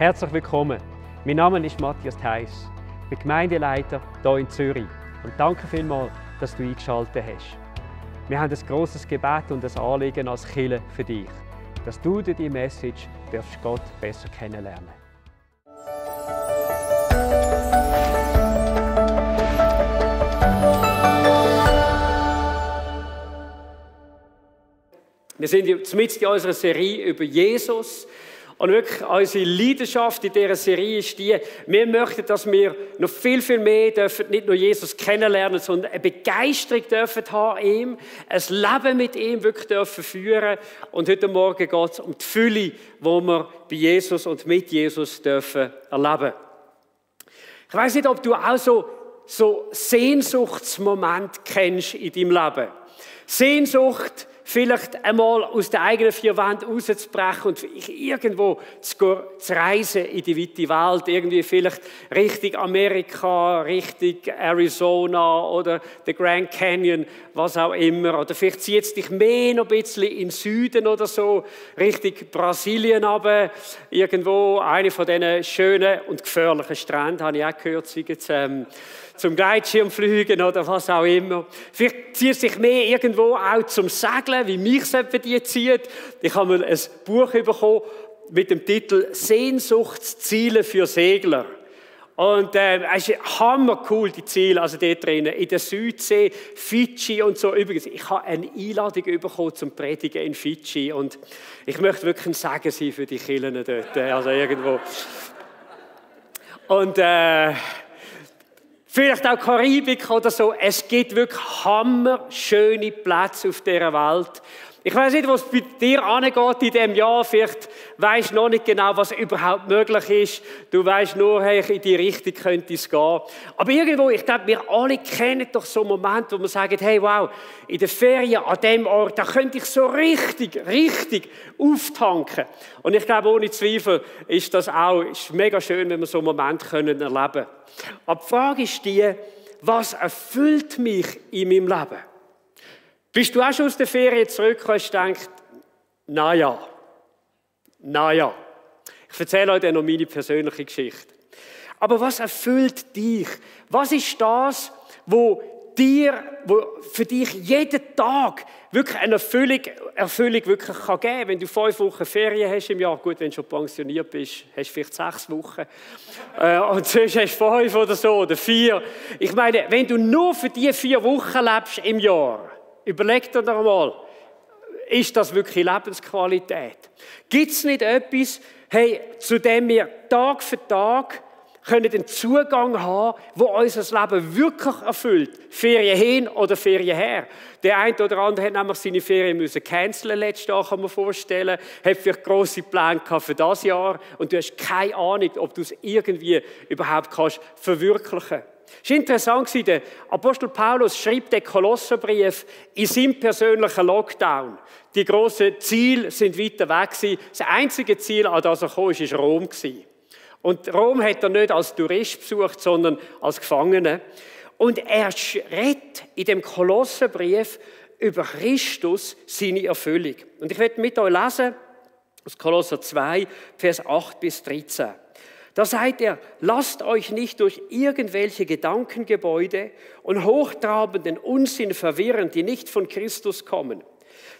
Herzlich willkommen. Mein Name ist Matthias Theiss. Ich bin Gemeindeleiter hier in Zürich. Und danke vielmals, dass du eingeschaltet hast. Wir haben ein grosses Gebet und ein Anliegen als Kirche für dich, dass du durch diese Message Gott besser kennenlernen darfst. Wir sind jetzt mitten in unserer Serie über Jesus. Und wirklich unsere Leidenschaft in dieser Serie ist die, wir möchten, dass wir noch viel, viel mehr dürfen, nicht nur Jesus kennenlernen, sondern eine Begeisterung dürfen haben ihm, ein Leben mit ihm wirklich dürfen führen. Und heute Morgen geht es um die Fülle, die wir bei Jesus und mit Jesus dürfen erleben. Ich weiss nicht, ob du auch so Sehnsuchtsmomente kennst in deinem Leben. Sehnsucht, vielleicht einmal aus den eigenen vier Wänden rauszubrechen und irgendwo zu reisen in die weite Welt, irgendwie vielleicht Richtung Amerika, Richtung Arizona oder der Grand Canyon, was auch immer. Oder vielleicht zieht es dich mehr noch ein bisschen in den Süden oder so, Richtung Brasilien runter, irgendwo eine von diesen schönen und gefährlichen Stränden, habe ich auch gehört, zum Gleitschirmfliegen oder was auch immer. Vielleicht zieht es sich mehr irgendwo auch zum Segeln, wie mich es etwa die zieht. Ich habe mal ein Buch bekommen mit dem Titel «Sehnsuchtsziele für Segler». Und es ist hammercool, die Ziele, also dort drinnen, in der Südsee, Fidschi und so. Übrigens, ich habe eine Einladung bekommen zum Predigen in Fidschi und ich möchte wirklich ein Segen sein für die Kirchen dort, also irgendwo. Und vielleicht auch Karibik oder so. Es gibt wirklich hammerschöne Plätze auf dieser Welt. Ich weiss nicht, was bei dir angeht in diesem Jahr. Vielleicht weisst du noch nicht genau, was überhaupt möglich ist. Du weisst nur, hey, in die Richtung könnte es gehen. Aber irgendwo, ich glaube, wir alle kennen doch so Momente, wo wir sagen, hey, wow, in den Ferien an diesem Ort, da könnte ich so richtig auftanken. Und ich glaube, ohne Zweifel ist das auch ist mega schön, wenn wir so einen Moment erleben können. Aber die Frage ist die, was erfüllt mich in meinem Leben? Bist du auch schon aus der Ferien zurück und hast gedacht, naja. Ich erzähle euch dann noch meine persönliche Geschichte. Aber was erfüllt dich? Was ist das, wo für dich jeden Tag wirklich eine Erfüllung wirklich geben kann? Wenn du 5 Wochen Ferien hast im Jahr, gut, wenn du schon pensioniert bist, hast du vielleicht 6 Wochen. Und sonst hast du 5 oder so, oder 4. Ich meine, wenn du nur für diese 4 Wochen lebst im Jahr, überleg dir doch mal, ist das wirklich Lebensqualität? Gibt es nicht etwas, hey, zu dem wir Tag für Tag können den Zugang haben, wo unser Leben wirklich erfüllt? Ferien hin oder Ferien her. Der eine oder andere hat nämlich seine Ferien müssen canceln letztes Jahr, kann man vorstellen. Hat vielleicht grosse Pläne gehabt für das Jahr und du hast keine Ahnung, ob du es irgendwie überhaupt kannst verwirklichen. Es war interessant, der Apostel Paulus schreibt den Kolosserbrief in seinem persönlichen Lockdown. Die grossen Ziele sind weiter weg. Das einzige Ziel, an das er kam, war Rom. Und Rom hat er nicht als Tourist besucht, sondern als Gefangener. Und er redet in dem Kolosserbrief über Christus, seine Erfüllung. Und ich werde mit euch lesen, aus Kolosser 2, Vers 8 bis 13. Da sagt er, lasst euch nicht durch irgendwelche Gedankengebäude und hochtrabenden Unsinn verwirren, die nicht von Christus kommen.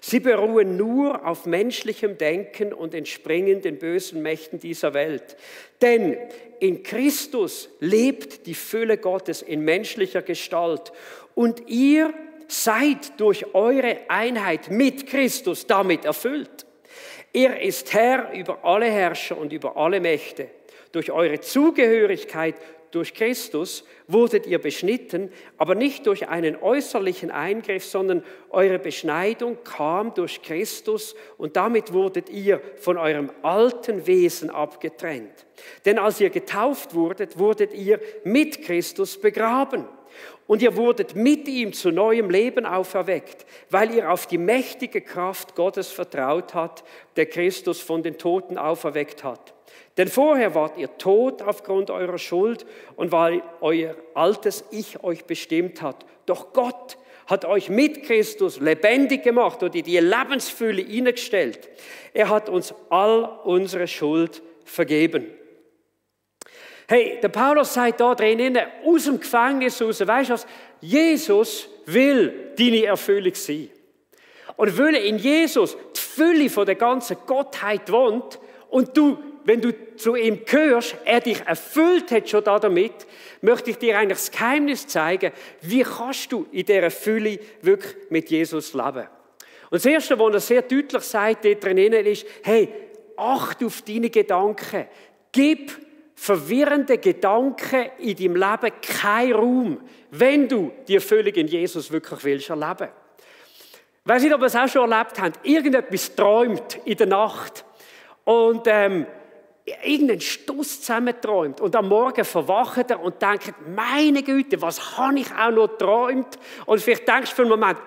Sie beruhen nur auf menschlichem Denken und entspringen den bösen Mächten dieser Welt. Denn in Christus lebt die Fülle Gottes in menschlicher Gestalt und ihr seid durch eure Einheit mit Christus damit erfüllt. Er ist Herr über alle Herrscher und über alle Mächte. Durch eure Zugehörigkeit durch Christus wurdet ihr beschnitten, aber nicht durch einen äußerlichen Eingriff, sondern eure Beschneidung kam durch Christus und damit wurdet ihr von eurem alten Wesen abgetrennt. Denn als ihr getauft wurdet ihr mit Christus begraben. Und ihr wurdet mit ihm zu neuem Leben auferweckt, weil ihr auf die mächtige Kraft Gottes vertraut habt, der Christus von den Toten auferweckt hat. Denn vorher wart ihr tot aufgrund eurer Schuld und weil euer altes Ich euch bestimmt hat. Doch Gott hat euch mit Christus lebendig gemacht und in die Lebensfülle hineingestellt. Er hat uns all unsere Schuld vergeben. Hey, der Paulus sagt da drinnen, aus dem Gefängnis raus, weißt du was? Jesus will deine Erfüllung sein. Und weil in Jesus die Fülle von der ganzen Gottheit wohnt und du, wenn du zu ihm gehörst, er dich erfüllt hat schon damit, möchte ich dir eigentlich das Geheimnis zeigen, wie kannst du in dieser Fülle wirklich mit Jesus leben. Und das Erste, was er sehr deutlich sagt, dort drinnen ist, hey, achte auf deine Gedanken. Gib verwirrende Gedanken in deinem Leben keinen Raum, wenn du die Erfüllung in Jesus wirklich willst erleben. Ich weiss nicht, ob ihr es auch schon erlebt habt. Irgendetwas träumt in der Nacht und irgendeinen Stuss zusammenträumt und am Morgen verwacht er und denkt, meine Güte, was habe ich auch noch geträumt? Und vielleicht denkst du für einen Moment,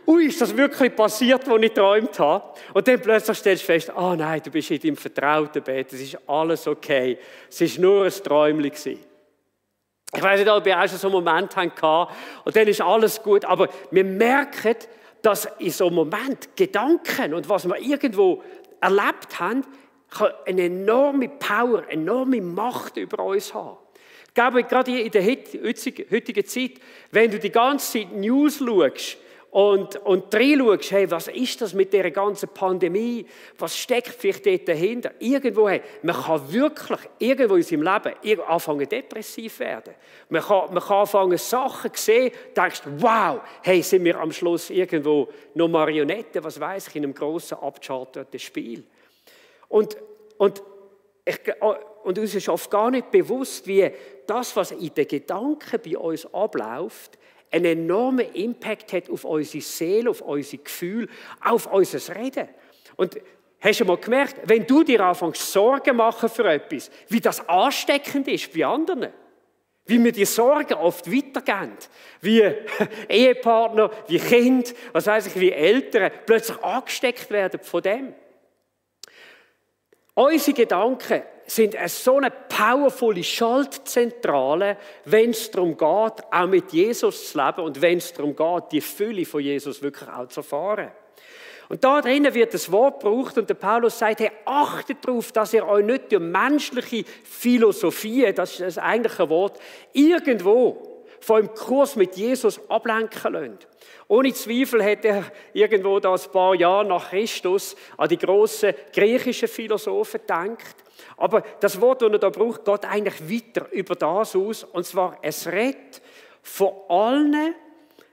ui, ist das wirklich passiert, was ich geträumt habe? Und dann plötzlich stellst du fest, nein, du bist in deinem vertrauten Bett, es ist alles okay. Es war nur ein Träumchen. Ich weiss nicht, ob ihr auch schon so einen Moment hattet und dann ist alles gut, aber wir merken, dass in so einem Moment Gedanken und was wir irgendwo erlebt haben, kann eine enorme Power, eine enorme Macht über uns haben. Ich glaube, gerade in der heutigen Zeit, wenn du die ganze Zeit News schaust und reinschaust, hey, was ist das mit dieser ganzen Pandemie? Was steckt vielleicht dort dahinter? Irgendwo, hey, man kann wirklich irgendwo in seinem Leben anfangen depressiv werden. Man kann anfangen Sachen sehen, denkst, wow, hey, sind wir am Schluss irgendwo noch Marionetten, was weiß ich, in einem grossen abgecharterten Spiel. Und uns ist oft gar nicht bewusst, wie das, was in den Gedanken bei uns abläuft, einen enormen Impact hat auf unsere Seele, auf unsere Gefühle, auf unser Reden. Und hast du mal gemerkt, wenn du dir anfängst, Sorgen machen für etwas, wie das ansteckend ist bei anderen? Wie wir die Sorgen oft weitergeben. Wie Ehepartner, wie Kinder, was weiss ich, wie Eltern plötzlich angesteckt werden von dem. Unsere Gedanken sind so eine powervolle Schaltzentrale, wenn es darum geht, auch mit Jesus zu leben und wenn es darum geht, die Fülle von Jesus wirklich auch zu erfahren. Und da drinnen wird das Wort gebraucht und der Paulus sagt, hey, achtet darauf, dass ihr euch nicht durch menschliche Philosophie, das ist das eigentliche Wort, irgendwo von dem Kurs mit Jesus ablenken lasst. Ohne Zweifel hat er irgendwo da ein paar Jahre nach Christus an die grossen griechischen Philosophen gedacht. Aber das Wort, das er da braucht, geht eigentlich weiter über das aus. Und zwar, es redet von allen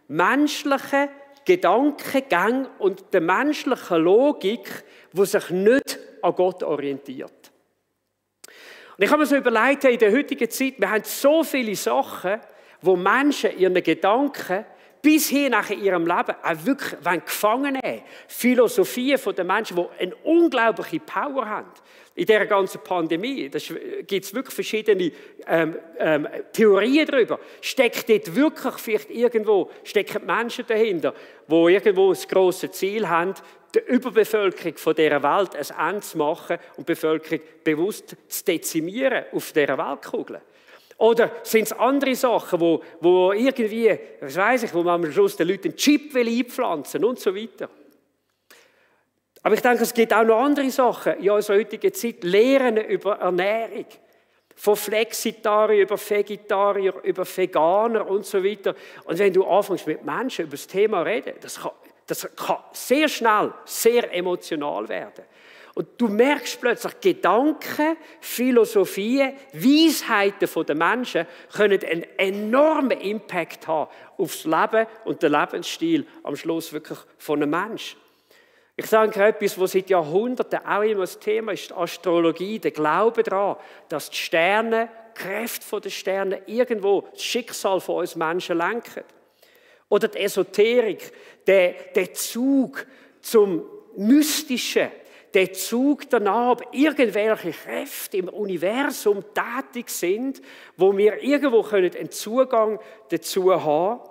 menschlichen Gedankengängen und der menschlichen Logik, die sich nicht an Gott orientiert. Und ich habe mir so überlegt, in der heutigen Zeit, wir haben so viele Sachen, wo Menschen ihren Gedanken bis hin nach ihrem Leben auch wirklich gefangen nehmen. Philosophien von den Menschen, die eine unglaubliche Power haben. In dieser ganzen Pandemie gibt es wirklich verschiedene Theorien darüber. Steckt dort wirklich vielleicht irgendwo, stecken Menschen dahinter, die irgendwo das grosse Ziel haben, der Überbevölkerung von dieser Welt ein Ende zu machen und die Bevölkerung bewusst zu dezimieren auf dieser Weltkugel. Oder sind es andere Sachen, wo irgendwie, was weiss ich, wo man am Schluss den Leuten einen Chip einpflanzen will und so weiter. Aber ich denke, es gibt auch noch andere Sachen in unserer heutigen Zeit. Lehren über Ernährung. Von Flexitarier über Vegetarier, über Veganer und so weiter. Und wenn du anfängst mit Menschen über das Thema reden, das kann sehr schnell sehr emotional werden. Und du merkst plötzlich, Gedanken, Philosophien, Weisheiten der Menschen können einen enormen Impact haben auf das Leben und den Lebensstil am Schluss wirklich von einem Menschen. Ich sage etwas, was seit Jahrhunderten auch immer das Thema ist, die Astrologie, der Glaube daran, dass die Sterne, die Kräfte der Sterne irgendwo das Schicksal von uns Menschen lenken. Oder die Esoterik, der Zug zum Mystischen, der Zug danach, ob irgendwelche Kräfte im Universum tätig sind, wo wir irgendwo einen Zugang dazu haben können.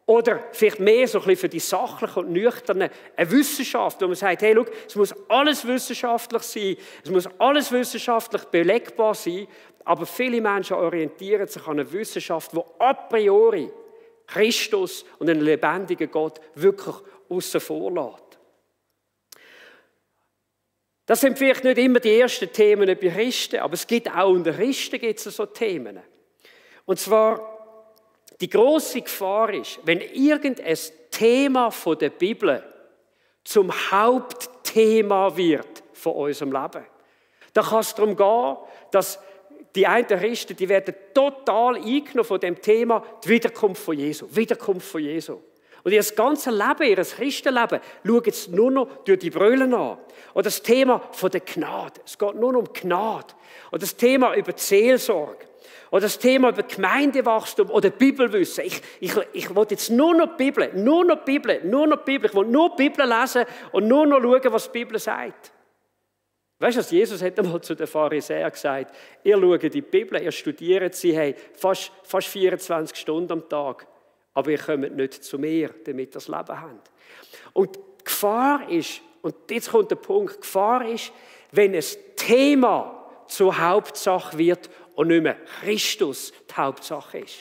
Oder vielleicht mehr so ein bisschen für die sachliche und nüchterne Wissenschaft, wo man sagt, hey, schau, es muss alles wissenschaftlich sein, es muss alles wissenschaftlich belegbar sein, aber viele Menschen orientieren sich an einer Wissenschaft, die a priori Christus und einen lebendigen Gott wirklich aussen vor lässt. Das sind vielleicht nicht immer die ersten Themen bei Christen, aber es gibt auch unter Christen so Themen. Und zwar, die grosse Gefahr ist, wenn irgendein Thema von der Bibel zum Hauptthema wird von unserem Leben. Da kann es darum gehen, dass die einen Christen, die werden total eingenommen von dem Thema, die Wiederkunft von Jesu. Wiederkunft von Jesu. Und ihr ganzes Leben, ihr Christenleben, schauen sie nur noch durch die Brüllen an. Oder das Thema von der Gnade. Es geht nur noch um Gnade. Oder das Thema über die Seelsorge. Oder das Thema über Gemeindewachstum oder Bibelwissen. Ich will jetzt nur noch die Bibel, nur noch die Bibel, nur noch die Bibel. Ich will nur die Bibel lesen und nur noch schauen, was die Bibel sagt. Weißt du, Jesus hat einmal zu den Pharisäern gesagt, ihr schaut die Bibel, ihr studiert sie, hey, fast 24 Stunden am Tag, aber ihr kommt nicht zu mir, damit ihr das Leben habt. Und die Gefahr ist, und jetzt kommt der Punkt, die Gefahr ist, wenn ein Thema zur Hauptsache wird und nicht mehr Christus die Hauptsache ist.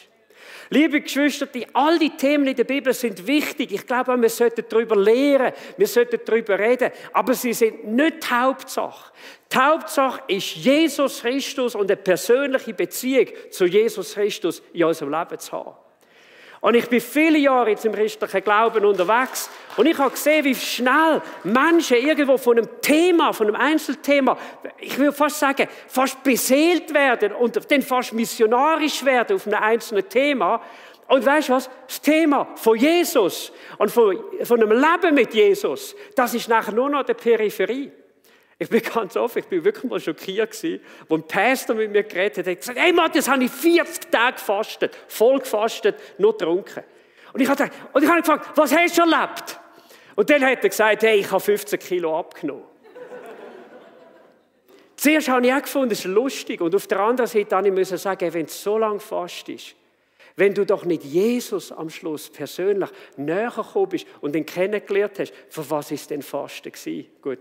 Liebe Geschwister, all die Themen in der Bibel sind wichtig. Ich glaube, wir sollten darüber lehren, wir sollten darüber reden, aber sie sind nicht die Hauptsache. Die Hauptsache ist Jesus Christus und eine persönliche Beziehung zu Jesus Christus in unserem Leben zu haben. Und ich bin viele Jahre jetzt im christlichen Glauben unterwegs und ich habe gesehen, wie schnell Menschen irgendwo von einem Thema, von einem Einzelthema, ich würde fast sagen, fast beseelt werden und dann fast missionarisch werden auf einem einzelnen Thema. Und weißt du was? Das Thema von Jesus und von einem Leben mit Jesus, das ist nachher nur noch an der Peripherie. Ich bin ganz offen, ich bin wirklich mal schockiert gewesen, wo ein Pastor mit mir geredet hat, gesagt, hey Mann, das habe ich 40 Tage gefastet, voll gefastet, nur getrunken. Und ich habe gefragt, was hast du erlebt? Und dann hat er gesagt, hey, ich habe 15 Kilo abgenommen. Zuerst habe ich auch gefunden, es ist lustig. Und auf der anderen Seite musste ich sagen, wenn es so lange fastest, wenn du doch nicht Jesus am Schluss persönlich näher gekommen bist und ihn kennengelernt hast, für was war denn Fasten gewesen? Gut.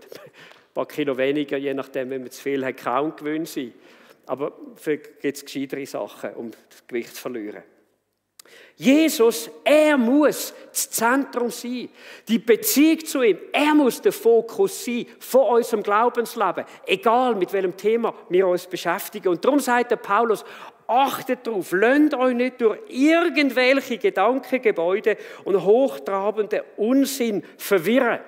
Ein paar Kilo weniger, je nachdem, wenn man zu viel hat, kaum gewöhnt sein. Aber gibt es gescheitere Sachen, um das Gewicht zu verlieren. Jesus, er muss das Zentrum sein. Die Beziehung zu ihm, er muss der Fokus sein von unserem Glaubensleben. Egal, mit welchem Thema wir uns beschäftigen. Und darum sagt der Paulus, achtet darauf, lasst euch nicht durch irgendwelche Gedankengebäude und hochtrabenden Unsinn verwirren.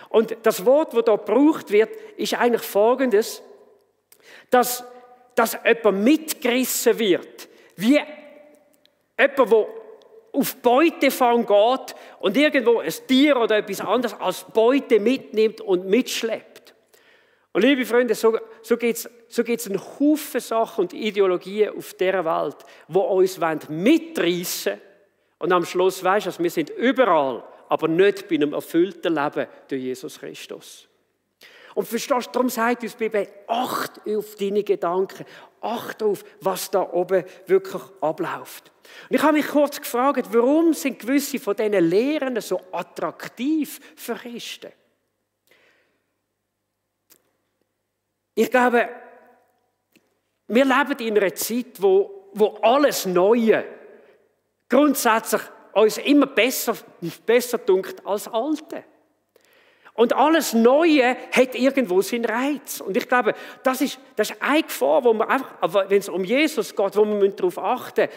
Und das Wort, das hier gebraucht wird, ist eigentlich Folgendes, dass jemand mitgerissen wird, wie jemand, der auf Beutefang geht und irgendwo ein Tier oder etwas anderes als Beute mitnimmt und mitschleppt. Und liebe Freunde, so gibt es einen Haufen Sachen und Ideologien auf dieser Welt, die uns mitreissen wollen. Und am Schluss weisst du, wir sind überall, aber nicht bei einem erfüllten Leben durch Jesus Christus. Und verstehst du, darum sagt uns die Bibel, acht auf deine Gedanken, acht darauf, was da oben wirklich abläuft. Und ich habe mich kurz gefragt, warum sind gewisse von diesen Lehren so attraktiv für Christen? Ich glaube, wir leben in einer Zeit, wo alles Neue grundsätzlich uns immer besser dünkt als Alte. Und alles Neue hat irgendwo seinen Reiz. Und ich glaube, das ist eine Gefahr, wo man einfach, wenn es um Jesus geht, wo man darauf achten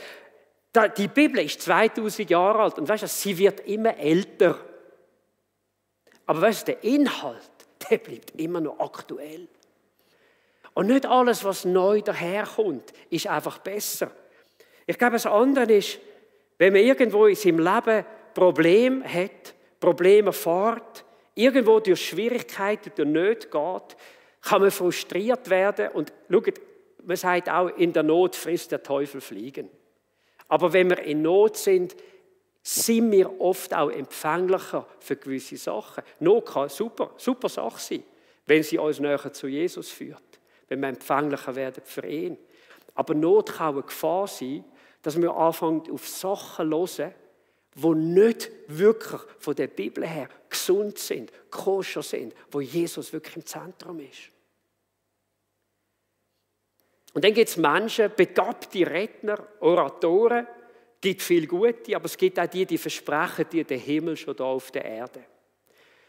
muss. Die Bibel ist 2000 Jahre alt und weißt du, sie wird immer älter. Aber weißt du, der Inhalt, der bleibt immer noch aktuell. Und nicht alles, was neu daherkommt, ist einfach besser. Ich glaube, das andere ist, wenn man irgendwo in seinem Leben Probleme hat, Probleme erfährt, irgendwo durch Schwierigkeiten, durch Nöte geht, kann man frustriert werden. Und schaut, man sagt auch, in der Not frisst der Teufel Fliegen. Aber wenn wir in Not sind wir oft auch empfänglicher für gewisse Sachen. Not kann super Sache sein, wenn sie uns näher zu Jesus führt. Wenn wir empfänglicher werden für ihn. Aber Not kann eine Gefahr sein, dass wir anfangen, auf Sachen zu hören, die nicht wirklich von der Bibel her gesund sind, koscher sind, wo Jesus wirklich im Zentrum ist. Und dann gibt es Menschen, begabte Redner, Oratoren, gibt viel Gute, aber es gibt auch die versprechen dir den Himmel schon da auf der Erde.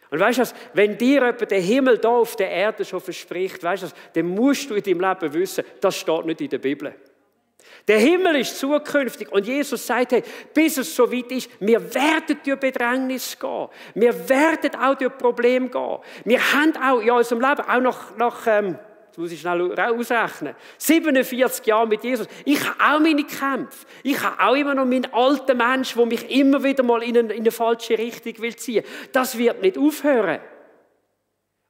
Und weißt du, wenn dir jemand den Himmel hier auf der Erde schon verspricht, weißt du, dann musst du in deinem Leben wissen, das steht nicht in der Bibel. Der Himmel ist zukünftig und Jesus sagt, hey, bis es so weit ist, wir werden durch Bedrängnis gehen. Wir werden auch durch Probleme gehen. Wir haben auch in unserem Leben, auch nach das muss ich schnell ausrechnen, 47 Jahre mit Jesus, ich habe auch meine Kämpfe. Ich habe auch immer noch meinen alten Mensch, der mich immer wieder mal in eine falsche Richtung ziehen will. Das wird nicht aufhören.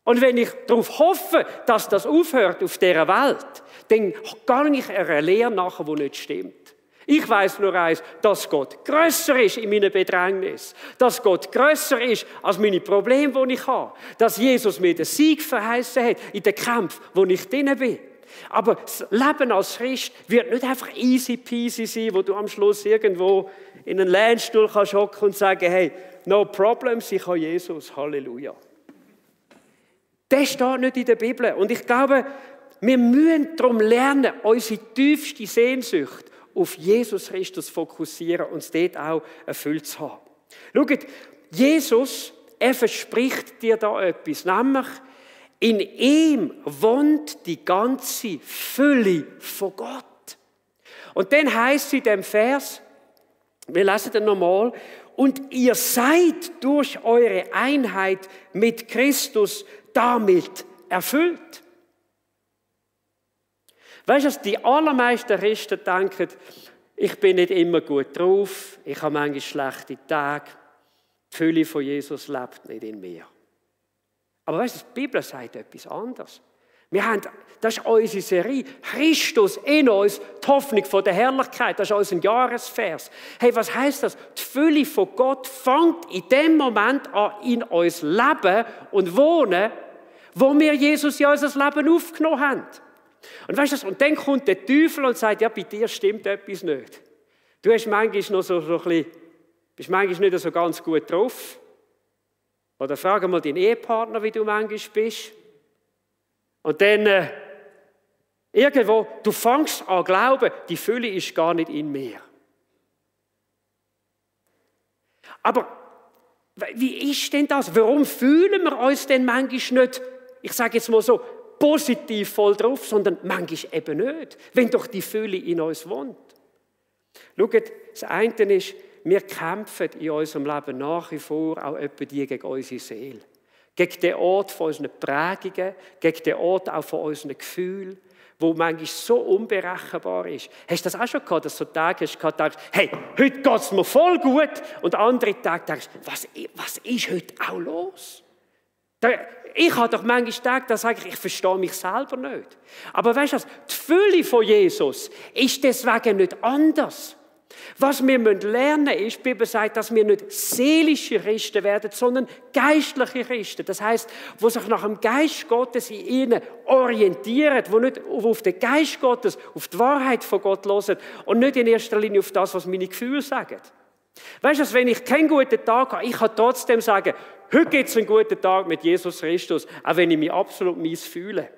Und wenn ich darauf hoffe, dass das aufhört auf dieser Welt, dann gehe ich einer Lehre nachher, die nicht stimmt. Ich weiss nur eins, dass Gott grösser ist in meiner Bedrängnis. Dass Gott grösser ist als meine Probleme, die ich habe. Dass Jesus mir den Sieg verheißen hat in den Kämpfen, wo ich drin bin. Aber das Leben als Christ wird nicht einfach easy peasy sein, wo du am Schluss irgendwo in einen Lehnstuhl kannst hocken und sagen, hey, no problems, ich habe Jesus, Halleluja. Das steht nicht in der Bibel. Und ich glaube, wir müssen darum lernen, unsere tiefste Sehnsucht auf Jesus Christus fokussieren und uns dort auch erfüllt zu haben. Schaut, Jesus, er verspricht dir da etwas, nämlich in ihm wohnt die ganze Fülle von Gott. Und dann heisst es in dem Vers, wir lesen den nochmal, und ihr seid durch eure Einheit mit Christus damit erfüllt. Weißt du, die allermeisten Christen denken, ich bin nicht immer gut drauf, ich habe manchmal schlechte Tage, die Fülle von Jesus lebt nicht in mir. Aber weißt du, die Bibel sagt etwas anderes. Das ist unsere Serie, Christus in uns, die Hoffnung von der Herrlichkeit, das ist unser Jahresvers. Hey, was heisst das? Die Fülle von Gott fängt in dem Moment an, in uns leben und wohnen, wo wir Jesus in unser Leben aufgenommen haben. Und weißt du, und dann kommt der Teufel und sagt, ja, bei dir stimmt etwas nicht. Du hast manchmal noch so ein bisschen, bist manchmal nicht so ganz gut drauf. Oder frag mal deinen Ehepartner, wie du manchmal bist. Und dann irgendwo, du fängst an zu glauben, die Fülle ist gar nicht in mir. Aber wie ist denn das? Warum fühlen wir uns denn manchmal nicht, ich sage jetzt mal so, positiv voll drauf, sondern manchmal eben nicht, wenn doch die Fülle in uns wohnt. Schaut, das eine ist, wir kämpfen in unserem Leben nach wie vor auch etwa gegen unsere Seele. Gegen den Ort von unseren Prägungen, gegen den Ort auch von unseren Gefühlen, wo manchmal so unberechenbar ist. Hast du das auch schon gehabt, dass du so Tage hast gehabt, denkst, hey, heute geht es mir voll gut, und andere Tage denkst, was ist heute auch los? Ich habe doch manchmal Tage, da sage ich verstehe mich selber nicht. Aber weißt du was? Die Fülle von Jesus ist deswegen nicht anders. Was wir lernen müssen, ist, die Bibel sagt, dass wir nicht seelische Christen werden, sondern geistliche Christen. Das heisst, die sich nach dem Geist Gottes in ihnen orientieren, die nicht auf den Geist Gottes, auf die Wahrheit von Gott hören und nicht in erster Linie auf das, was meine Gefühle sagen. Weißt du, wenn ich keinen guten Tag habe, ich kann trotzdem sagen, heute gibt es einen guten Tag mit Jesus Christus, auch wenn ich mich absolut mies fühle.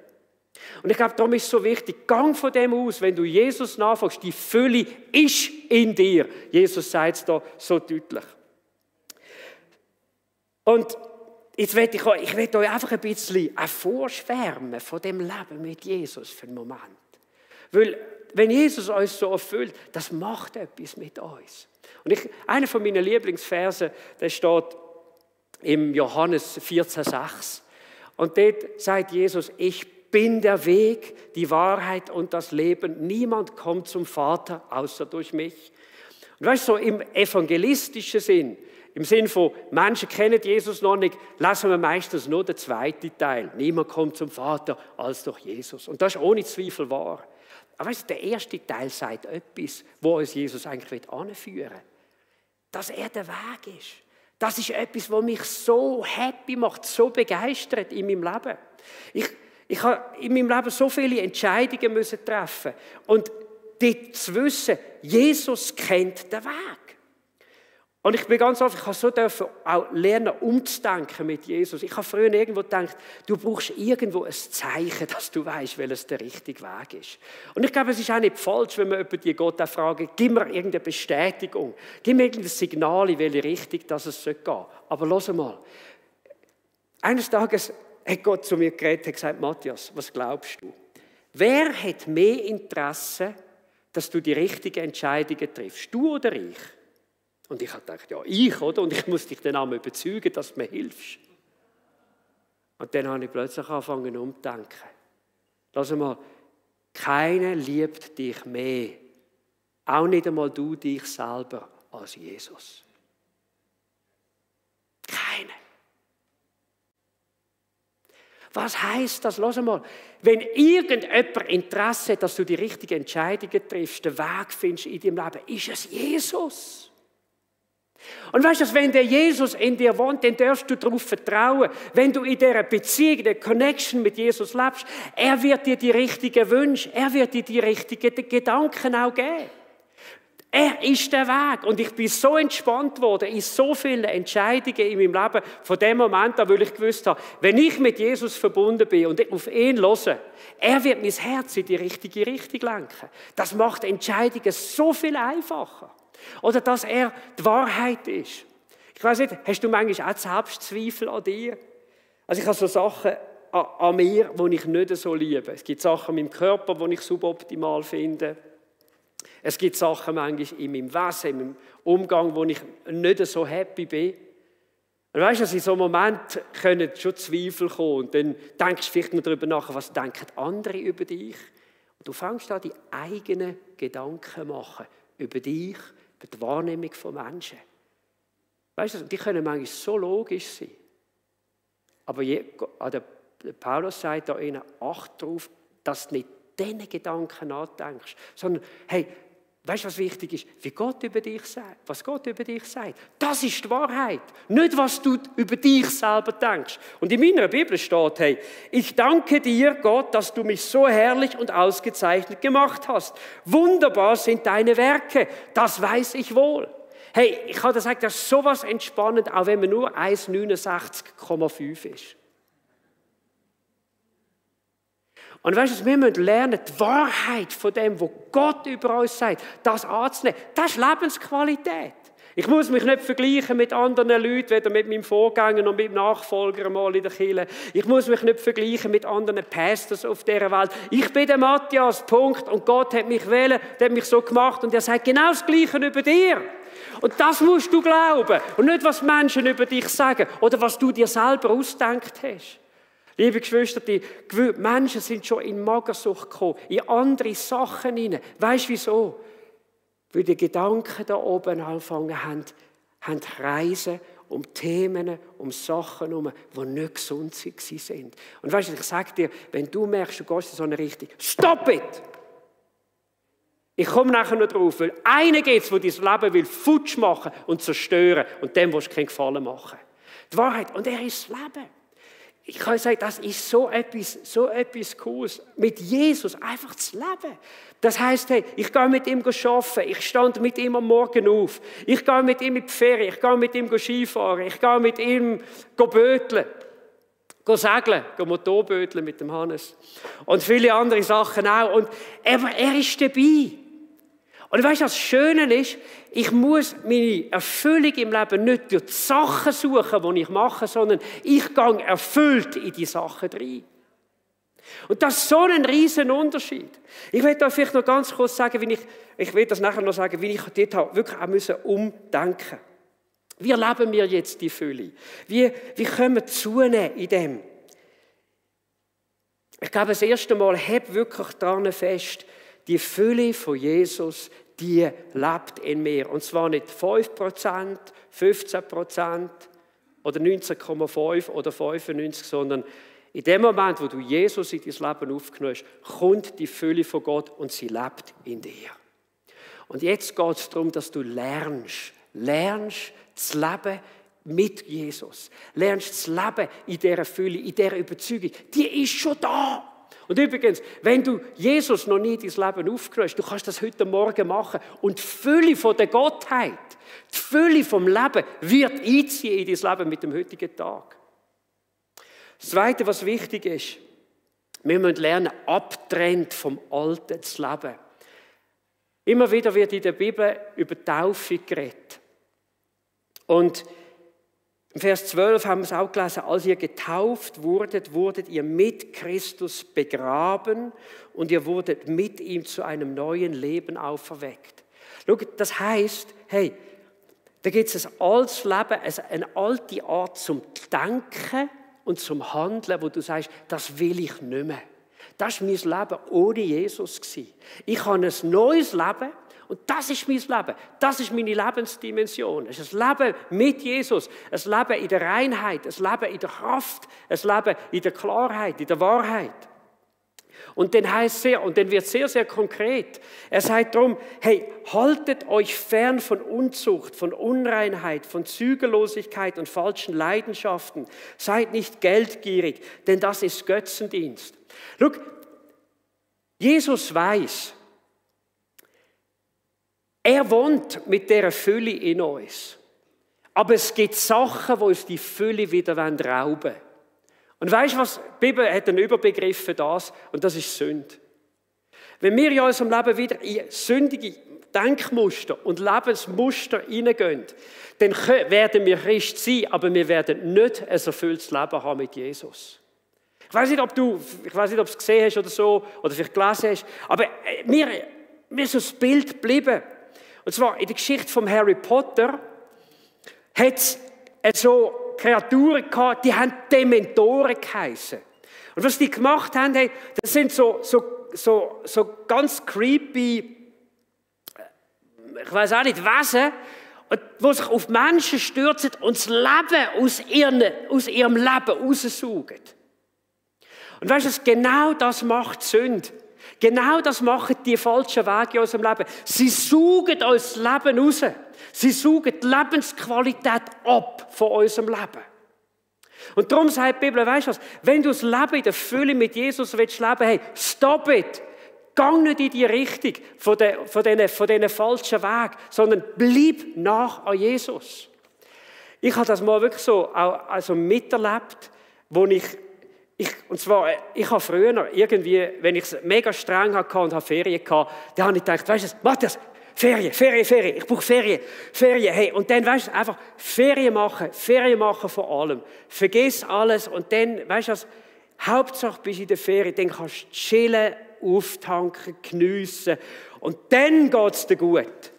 Und ich glaube, darum ist es so wichtig, gang von dem aus, wenn du Jesus nachfolgst, die Fülle ist in dir. Jesus sagt es da so deutlich. Und jetzt will ich euch einfach ein bisschen vorschwärmen von dem Leben mit Jesus für einen Moment. Weil, wenn Jesus uns so erfüllt, das macht etwas mit uns. Und einer von meinen Lieblingsversen, der steht im Johannes 14,6. Und dort sagt Jesus, ich bin der Weg, die Wahrheit und das Leben. Niemand kommt zum Vater, außer durch mich. Und weißt du, so im evangelistischen Sinn, im Sinn von, Menschen kennen Jesus noch nicht, lassen wir meistens nur den zweiten Teil. Niemand kommt zum Vater, als durch Jesus. Und das ist ohne Zweifel wahr. Aber weißt du, der erste Teil sagt etwas, wo uns Jesus eigentlich anführen will. Dass er der Weg ist. Das ist etwas, was mich so happy macht, so begeistert in meinem Leben. Ich habe in meinem Leben so viele Entscheidungen müssen treffen. Und dort zu wissen, Jesus kennt den Weg. Und ich bin ganz offen, ich durfte auch lernen, umzudenken mit Jesus. Ich habe früher irgendwo gedacht, du brauchst irgendwo ein Zeichen, dass du weißt, welches der richtige Weg ist. Und ich glaube, es ist auch nicht falsch, wenn wir die Gott auch fragen, gib mir irgendeine Bestätigung, gib mir irgendein Signal, in welche Richtung dass es gehen soll. Aber hör mal, Eines Tages hat Gott zu mir geredet und gesagt, Matthias, was glaubst du? Wer hat mehr Interesse, dass du die richtigen Entscheidungen triffst? Du oder ich? Und ich habe gedacht, ja, ich, oder? Und ich muss dich dann auch überzeugen, dass du mir hilfst. Und dann habe ich plötzlich angefangen umzudenken. Lass mal, keiner liebt dich mehr. Auch nicht einmal du dich selber als Jesus. Keiner. Was heisst das? Lass mal, wenn irgendjemand Interesse hat, dass du die richtigen Entscheidungen triffst, den Weg findest in deinem Leben, ist es Jesus. Und weißt du, wenn der Jesus in dir wohnt, dann darfst du darauf vertrauen, wenn du in dieser Beziehung, der Connection mit Jesus lebst, er wird dir die richtigen Wünsche, er wird dir die richtigen Gedanken auch geben. Er ist der Weg. Und ich bin so entspannt worden in so vielen Entscheidungen in meinem Leben, von dem Moment an, weil ich gewusst habe, wenn ich mit Jesus verbunden bin und auf ihn höre, er wird mein Herz in die richtige Richtung lenken. Das macht Entscheidungen so viel einfacher. Oder dass er die Wahrheit ist. Ich weiss nicht, hast du manchmal auch Selbstzweifel an dir? Also ich habe so Sachen an mir, die ich nicht so liebe. Es gibt Sachen in meinem Körper, die ich suboptimal finde. Es gibt Sachen manchmal in meinem Wesen, in meinem Umgang, wo ich nicht so happy bin. Und weißt du, in so einem Moment können schon Zweifel kommen. Und dann denkst du vielleicht noch darüber nach, was denken andere über dich. Und du fängst an, die eigenen Gedanken zu machen über dich, über die Wahrnehmung von Menschen. Weißt du, die können manchmal so logisch sein. Aber der Paulus sagt da ihnen, acht darauf, dass du nicht diesen Gedanken nachdenkst, sondern, hey, weißt du, was wichtig ist? Wie Gott über dich sagt, was Gott über dich sagt. Das ist die Wahrheit. Nicht, was du über dich selber denkst. Und in meiner Bibel steht, hey, ich danke dir, Gott, dass du mich so herrlich und ausgezeichnet gemacht hast. Wunderbar sind deine Werke. Das weiß ich wohl. Hey, ich habe gesagt, das ist sowas entspannend, auch wenn man nur 1,69,5 ist. Und weißt du, wir müssen lernen, die Wahrheit von dem, was Gott über uns sagt, das anzunehmen. Das ist Lebensqualität. Ich muss mich nicht vergleichen mit anderen Leuten, weder mit meinem Vorgänger noch mit dem Nachfolger mal in der Kirche. Ich muss mich nicht vergleichen mit anderen Pastors auf dieser Welt. Ich bin der Matthias, Punkt. Und Gott hat mich wählen, hat mich so gemacht und er sagt genau das Gleiche über dir. Und das musst du glauben. Und nicht, was Menschen über dich sagen oder was du dir selber ausgedacht hast. Liebe Geschwister, die Menschen sind schon in Magersucht gekommen, in andere Sachen hinein. Weißt du wieso? Weil die Gedanken da oben angefangen haben zu reisen um Themen, um Sachen herum, die nicht gesund sind. Und weißt du, ich sage dir, wenn du merkst, du gehst in so eine Richtung, stop it! Ich komme nachher noch drauf, weil einer gibt es, der dein Leben will futsch machen und zerstören und dem willst du keinen Gefallen machen. Die Wahrheit, und er ist das Leben. Ich kann sagen, das ist so etwas Cooles. Mit Jesus einfach zu leben. Das heisst, hey, ich gehe mit ihm arbeiten, ich stand mit ihm am Morgen auf, ich gehe mit ihm in die Ferien, ich gehe mit ihm Skifahren, ich gehe mit ihm böteln, segeln, Motorböteln mit dem Hannes und viele andere Sachen auch. Und er ist dabei. Und weißt du, was das Schöne ist? Ich muss meine Erfüllung im Leben nicht durch die Sachen suchen, die ich mache, sondern ich gehe erfüllt in die Sachen rein. Und das ist so ein riesen Unterschied. Ich will da vielleicht noch ganz kurz sagen, ich will das nachher noch sagen, wie ich dort wirklich auch umdenken musste. Wie erleben wir jetzt die Fülle? Wie können wir zunehmen in dem? Ich glaube, das erste Mal, heb wirklich daran fest, die Fülle von Jesus, die lebt in mir. Und zwar nicht 5%, 15% oder 19,5 oder 95, sondern in dem Moment, wo du Jesus in dein Leben aufgenommen hast, kommt die Fülle von Gott und sie lebt in dir. Und jetzt geht es darum, dass du lernst zu leben mit Jesus. Lernst zu leben in dieser Fülle, in dieser Überzeugung. Die ist schon da. Und übrigens, wenn du Jesus noch nie in dein Leben aufgenommen hast, du kannst das heute Morgen machen und die Fülle von der Gottheit, die Fülle vom Leben wird einziehen in dein Leben mit dem heutigen Tag. Das Zweite, was wichtig ist, wir müssen lernen, abgetrennt vom Alten zu leben. Immer wieder wird in der Bibel über Taufe geredet. Und Im Vers 12 haben wir es auch gelesen, als ihr getauft wurdet, wurdet ihr mit Christus begraben und ihr wurdet mit ihm zu einem neuen Leben auferweckt. Schau, das heisst, hey, da gibt es ein altes Leben, eine alte Art zum Denken und zum Handeln, wo du sagst, das will ich nicht mehr. Das war mein Leben ohne Jesus. Ich habe ein neues Leben und das ist mein Leben. Das ist meine Lebensdimension. Es ist ein Leben mit Jesus, ein Leben in der Reinheit, ein Leben in der Kraft, ein Leben in der Klarheit, in der Wahrheit. Und dann wird es sehr, sehr konkret. Er sagt darum, hey, haltet euch fern von Unzucht, von Unreinheit, von Zügellosigkeit und falschen Leidenschaften. Seid nicht geldgierig, denn das ist Götzendienst. Schau, Jesus weiß, er wohnt mit dieser Fülle in uns. Aber es gibt Sachen, die uns die Fülle wieder rauben wollen. Und weißt du was? Die Bibel hat einen Überbegriff für das, und das ist Sünde. Wenn wir in unserem Leben wieder in sündige Denkmuster und Lebensmuster hineingehen, dann werden wir Christ sein, aber wir werden nicht ein erfülltes Leben haben mit Jesus. Ich weiß nicht, ob du es gesehen hast oder so, oder vielleicht gelesen hast, aber mir ist so das Bild geblieben. Und zwar in der Geschichte von Harry Potter hat es so Kreaturen gehabt, die haben Dementoren geheissen. Und was die gemacht haben, das sind so ganz creepy, ich weiß auch nicht, Wesen, die sich auf Menschen stürzen und das Leben aus ihrem Leben raussaugen. Und weißt du, genau das macht Sünde. Genau das machen die falschen Wege in unserem Leben. Sie saugen uns das Leben raus. Sie saugen die Lebensqualität ab von unserem Leben. Und darum sagt die Bibel, weißt du was, wenn du das Leben in der Fülle mit Jesus willst leben, hey, stop it. Gang nicht in die Richtung von diesen falschen Wegen, sondern bleib nach an Jesus. Ich habe das mal wirklich so also miterlebt, wo ich habe früher irgendwie, wenn ich es mega streng hatte und Ferien hatte, dann habe ich gedacht, weißt du, Matthias, Ferien, ich brauche Ferien, hey, und dann, weißt du, einfach Ferien machen von allem. Vergiss alles und dann, weißt du, Hauptsache bist du in der Ferien, dann kannst du chillen, auftanken, geniessen und dann geht es dir gut.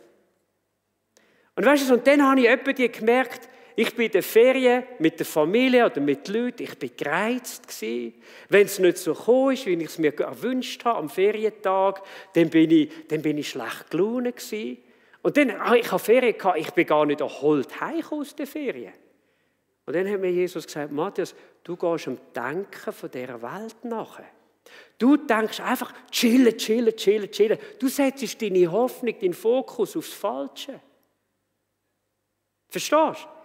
Und weißt du, und dann habe ich etwa gemerkt, ich bin in den Ferien mit der Familie oder mit den Leuten, ich war gereizt gewesen. Wenn es nicht so gekommen ist, wie ich es mir erwünscht habe am Ferientag, dann bin ich schlecht gelaunt gewesen. Und dann, ich habe Ferien gehabt, ich bin gar nicht erholt heimgekommen aus den Ferien. Und dann hat mir Jesus gesagt, Matthias, du gehst am Denken von dieser Welt nach. Du denkst einfach, chillen. Du setzt deine Hoffnung, deinen Fokus aufs Falsche. Verstehst du?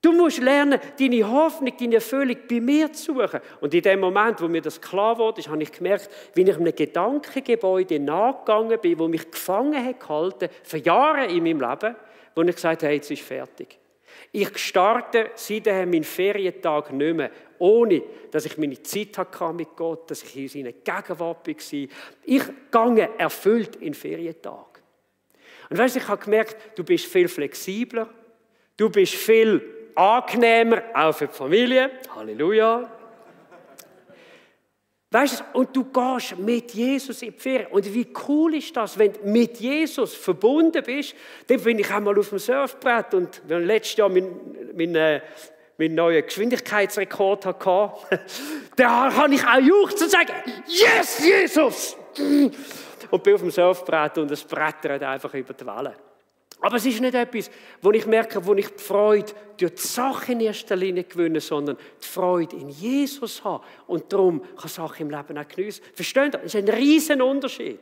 Du musst lernen, deine Hoffnung, deine Erfüllung bei mir zu suchen. Und in dem Moment, wo mir das klar wurde, habe ich gemerkt, wie ich einem Gedankengebäude nachgegangen bin, das mich gefangen hat gehalten, für Jahre in meinem Leben, wo ich gesagt habe, jetzt ist fertig. Ich starte seitdem meinen Ferientag nicht mehr, ohne dass ich meine Zeit hatte mit Gott, dass ich in seiner Gegenwart war. Ich gehe erfüllt in den Ferientag. Und weißt du, ich habe gemerkt, du bist viel flexibler, du bist viel angenehmer, auch für die Familie. Halleluja. Weißt du, und du gehst mit Jesus in die Ferien. Und wie cool ist das, wenn du mit Jesus verbunden bist? Dann bin ich einmal auf dem Surfbrett und letztes Jahr meinen neuen Geschwindigkeitsrekord hatte. Da kann ich auch juchzen und sagen, yes, Jesus! Und bin auf dem Surfbrett und es brettert einfach über die Wellen. Aber es ist nicht etwas, wo ich merke, wo ich die Freude durch die Sache in erster Linie gewinne, sondern die Freude in Jesus habe. Und darum kann Sachen im Leben auch geniessen. Versteht ihr? Das ist ein riesen Unterschied.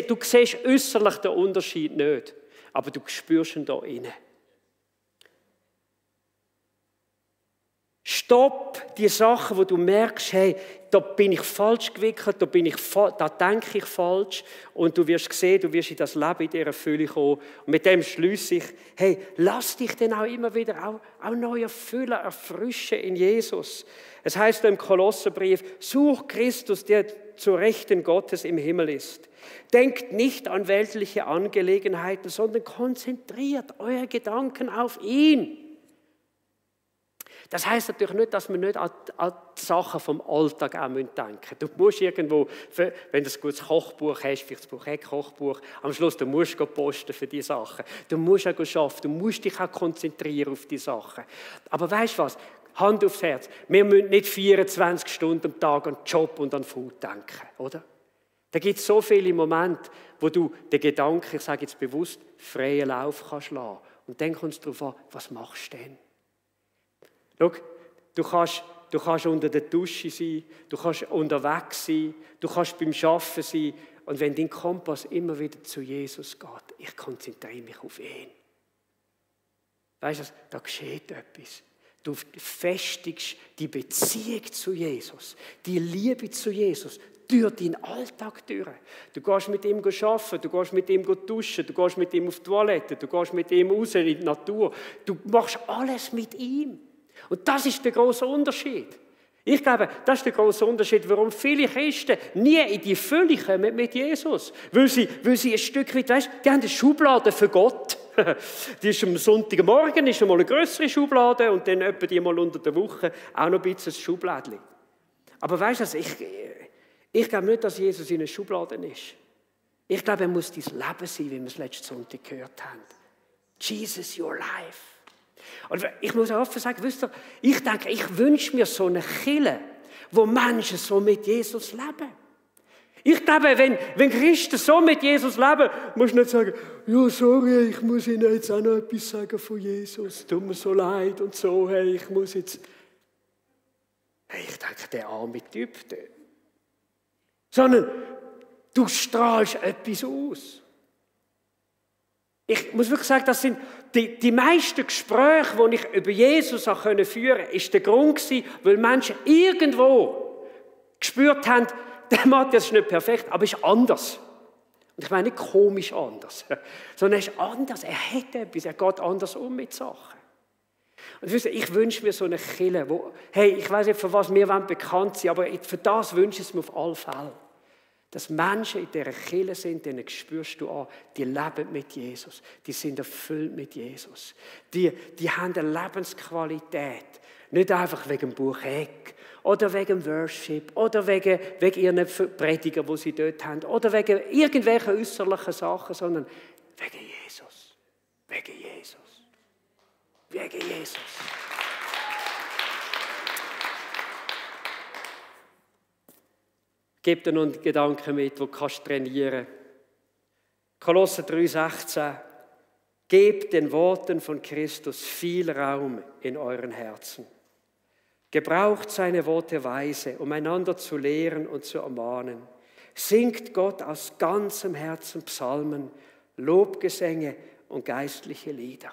Du siehst äußerlich den Unterschied nicht, aber du spürst ihn da innen. Stopp die Sachen, wo du merkst, hey, da bin ich falsch gewickelt, da denke ich falsch. Und du wirst sehen, du wirst in das Leben in dieser Fülle kommen. Und mit dem schliesse ich, hey, lass dich dann auch immer wieder auch neu erfüllen, erfrischen in Jesus. Es heißt im Kolosserbrief, such Christus, der zur Rechten Gottes im Himmel ist. Denkt nicht an weltliche Angelegenheiten, sondern konzentriert eure Gedanken auf ihn. Das heisst natürlich nicht, dass wir nicht an die Sachen vom Alltag auch denken müssen. Du musst irgendwo, wenn du ein gutes Kochbuch hast, vielleicht das Buch Kochbuch, am Schluss du musst posten für diese Sachen. Du musst auch arbeiten, du musst dich auch konzentrieren auf die Sachen. Aber weißt du was? Hand aufs Herz. Wir müssen nicht 24 Stunden am Tag an den Job und an Food denken, oder? Da gibt es so viele Momente, wo du den Gedanken, ich sage jetzt bewusst, freien Lauf kannst lassen. Und dann kommt es darauf an, was machst du denn? Schau, du kannst unter der Dusche sein, du kannst unterwegs sein, du kannst beim Arbeiten sein. Und wenn dein Kompass immer wieder zu Jesus geht, ich konzentriere mich auf ihn. Weißt du, da geschieht etwas. Du festigst die Beziehung zu Jesus, die Liebe zu Jesus durch deinen Alltag durch. Du gehst mit ihm arbeiten, du gehst mit ihm duschen, du gehst mit ihm auf die Toilette, du gehst mit ihm raus in die Natur. Du machst alles mit ihm. Und das ist der grosse Unterschied. Ich glaube, das ist der grosse Unterschied, warum viele Christen nie in die Fülle kommen mit Jesus. Weil sie ein Stück weit, weißt, die haben eine Schublade für Gott. Die ist am Sonntagmorgen ist einmal eine grössere Schublade und dann etwa die mal unter der Woche auch noch ein bisschen ein Schublädchen. Aber weißt du, ich glaube nicht, dass Jesus in einer Schublade ist. Ich glaube, er muss dein Leben sein, wie wir es letzten Sonntag gehört haben. Jesus, your life. Und ich muss auch offen sagen, wisst ihr, ich denke, ich wünsche mir so eine Kirche, wo Menschen so mit Jesus leben. Ich glaube, wenn Christen so mit Jesus leben, musst du nicht sagen, ja, sorry, ich muss Ihnen jetzt auch noch etwas sagen von Jesus. Tut mir so leid und so, hey, ich muss jetzt... Hey, ich denke, der arme Typ, sondern du strahlst etwas aus. Ich muss wirklich sagen, das sind die meisten Gespräche, die ich über Jesus führen konnte, ist der Grund gewesen, weil Menschen irgendwo gespürt haben, der Matthias ist nicht perfekt, aber ist anders. Und ich meine nicht komisch anders, sondern er ist anders, er hat etwas, er geht anders um mit Sachen. Und ich wünsche mir so eine Kirche, wo, hey, ich weiß nicht, für was wir bekannt sind, aber für das wünsche ich es mir auf alle Fälle. Dass Menschen in dieser Kirche sind, denen spürst du an, die leben mit Jesus, die sind erfüllt mit Jesus. Die haben eine Lebensqualität, nicht einfach wegen dem Buch Eck oder wegen dem Worship oder wegen ihren Predigern, die sie dort haben oder wegen irgendwelchen äußerlichen Sachen, sondern wegen Jesus, wegen Jesus, wegen Jesus. Gib dir noch einen Gedanken mit, den du trainieren kannst. Kolosser 3,16. Gebt den Worten von Christus viel Raum in euren Herzen. Gebraucht seine Worte weise, um einander zu lehren und zu ermahnen. Singt Gott aus ganzem Herzen Psalmen, Lobgesänge und geistliche Lieder.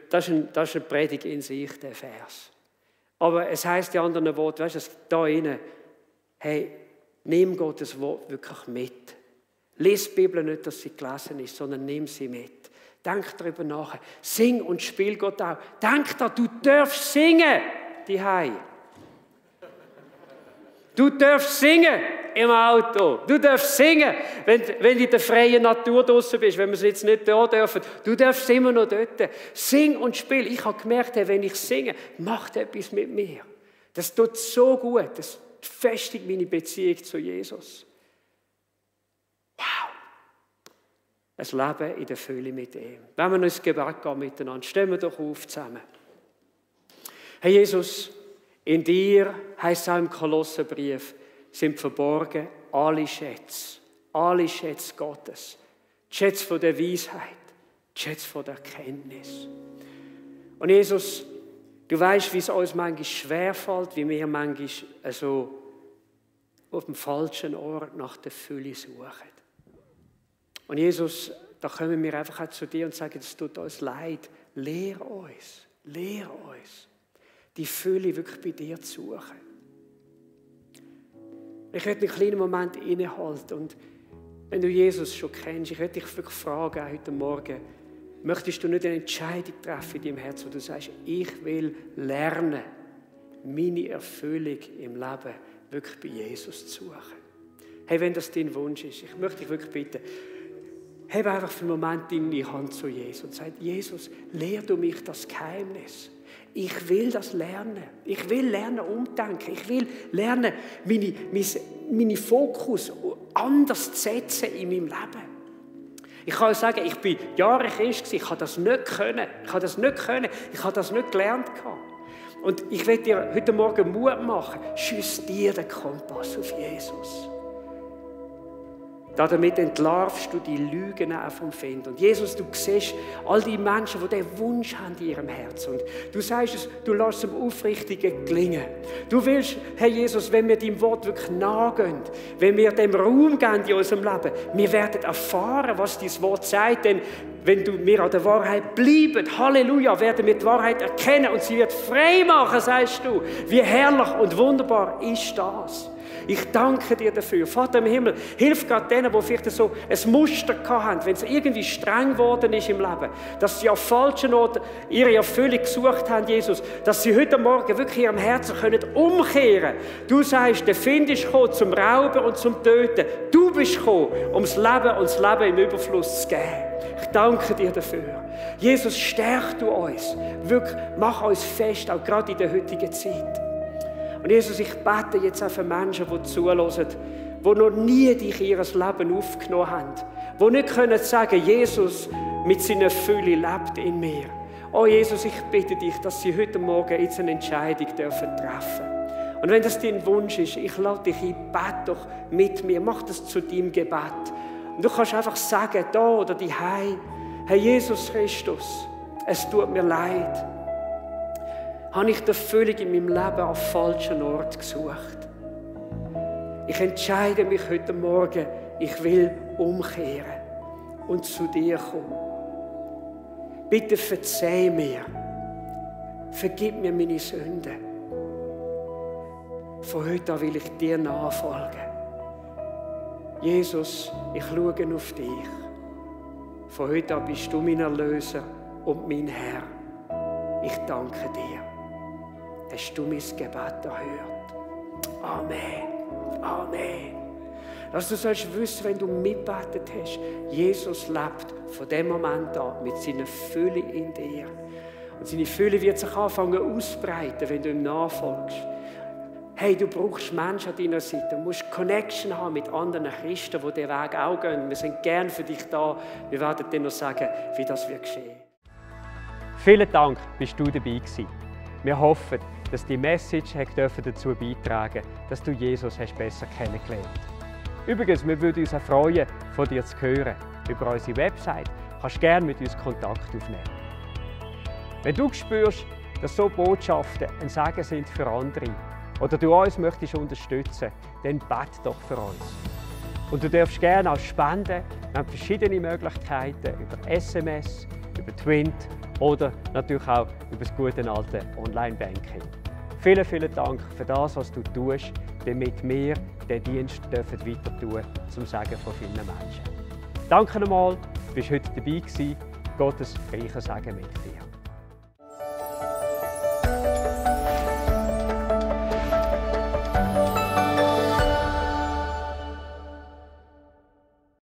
Das ist eine Predigt in sich, der Vers. Aber es heisst in anderen Worten, weißt du, da innen, hey, nimm Gottes Wort wirklich mit. Lies die Bibel nicht, dass sie gelesen ist, sondern nimm sie mit. Denk darüber nach. Sing und spiel Gott auch. Denk daran, du darfst singen, die Hei. Du darfst singen im Auto. Du darfst singen, wenn du in der freien Natur draußen bist, wenn wir es jetzt nicht da dürfen. Du darfst immer noch dort. Sing und spiel. Ich habe gemerkt, wenn ich singe, macht etwas mit mir. Das tut so gut. Das festigt meine Beziehung zu Jesus. Wow. Ein Leben in der Fülle mit ihm. Wenn wir noch ins Gebet gehen miteinander, stehen wir doch auf zusammen. Herr Jesus, in dir, heisst es auch im Kolosserbrief, sind verborgen alle Schätze Gottes. Die Schätze von der Weisheit, die Schätze von der Erkenntnis. Und Jesus, du weißt, wie es uns manchmal schwerfällt, wie wir manchmal so auf dem falschen Ort nach der Fülle suchen. Und Jesus, da kommen wir einfach auch zu dir und sagen, es tut uns leid. Lehr uns, die Fülle wirklich bei dir zu suchen. Ich werde einen kleinen Moment innehalten und wenn du Jesus schon kennst, ich werde dich wirklich fragen heute Morgen, möchtest du nicht eine Entscheidung treffen in deinem Herz, wo du sagst, ich will lernen, meine Erfüllung im Leben wirklich bei Jesus zu suchen. Hey, wenn das dein Wunsch ist, ich möchte dich wirklich bitten, heb einfach für einen Moment deine Hand zu Jesus und sag, Jesus, lehr du mich das Geheimnis, Ich will das lernen. Ich will lernen umdenken. Ich will lernen, meine Fokus anders zu setzen in meinem Leben. Ich kann euch sagen, ich bin Jahre Christ, ich habe das nicht können. Ich habe das nicht gelernt. Und ich will dir heute Morgen Mut machen, justiere den Kompass auf Jesus. Damit entlarvst du die Lügen auch vom Feind. Und Jesus, du siehst all die Menschen, die diesen Wunsch haben in ihrem Herzen. Und du sagst es, du lässt es im Aufrichtigen gelingen. Du willst, Herr Jesus, wenn wir deinem Wort wirklich nachgehen, wenn wir dem Raum geben in unserem Leben, wir werden erfahren, was dein Wort sagt. Denn wenn wir an der Wahrheit bleiben, Halleluja, werden wir die Wahrheit erkennen und sie wird frei machen, sagst du. Wie herrlich und wunderbar ist das. Ich danke dir dafür. Vater im Himmel, hilf gerade denen, die vielleicht so ein Muster hatten, wenn es irgendwie streng geworden ist im Leben, dass sie auf falschen Orten ihre Erfüllung gesucht haben, Jesus, dass sie heute Morgen wirklich in ihrem Herzen umkehren können. Du sagst, der Feind ist gekommen zum Rauben und zum Töten. Du bist gekommen, um das Leben im Überfluss zu geben. Ich danke dir dafür. Jesus, stärk du uns. Wirklich, mach uns fest, auch gerade in der heutigen Zeit. Und Jesus, ich bete jetzt auch für Menschen, die zuhören, die noch nie dich in ihr Leben aufgenommen haben, die nicht können sagen, Jesus mit seiner Fülle lebt in mir. Oh Jesus, ich bitte dich, dass sie heute Morgen jetzt eine Entscheidung treffen dürfen. Und wenn das dein Wunsch ist, ich lade dich ein, bete doch mit mir, mach das zu deinem Gebet. Und du kannst einfach sagen, da oder daheim, Herr Jesus Christus, es tut mir leid. Habe ich die Erfüllung in meinem Leben am falschen Ort gesucht. Ich entscheide mich heute Morgen, ich will umkehren und zu dir kommen. Bitte verzeih mir. Vergib mir meine Sünden. Von heute an will ich dir nachfolgen. Jesus, ich schaue auf dich. Von heute an bist du mein Erlöser und mein Herr. Ich danke dir. Hast du mein Gebet erhört? Amen. Amen. Dass du sollst wissen, wenn du mitgebetet hast, Jesus lebt von dem Moment an mit seiner Fülle in dir. Und seine Fülle wird sich anfangen auszubreiten, wenn du ihm nachfolgst. Hey, du brauchst Menschen an deiner Seite. Du musst Connection haben mit anderen Christen, die diesen Weg auch gehen. Wir sind gern für dich da. Wir werden dir noch sagen, wie das wird geschehen. Vielen Dank, bist du dabei gewesen. Wir hoffen, dass die Message dazu beitragen, dass du Jesus besser kennengelernt hast. Übrigens, wir würden uns auch freuen, von dir zu hören. Über unsere Website kannst du gerne mit uns Kontakt aufnehmen. Wenn du spürst, dass so Botschaften ein Segen sind für andere oder du uns möchtest unterstützen, dann bete doch für uns. Und du darfst gerne auch spenden. Wir haben verschiedene Möglichkeiten über SMS, über Twint oder natürlich auch über das gute alte Online-Banking. Vielen, vielen Dank für das, was du tust, damit wir den Dienst weiter tun zum Segen von vielen Menschen. Danke nochmal, du bist heute dabei gewesen. Gottes reicher Segen mit dir.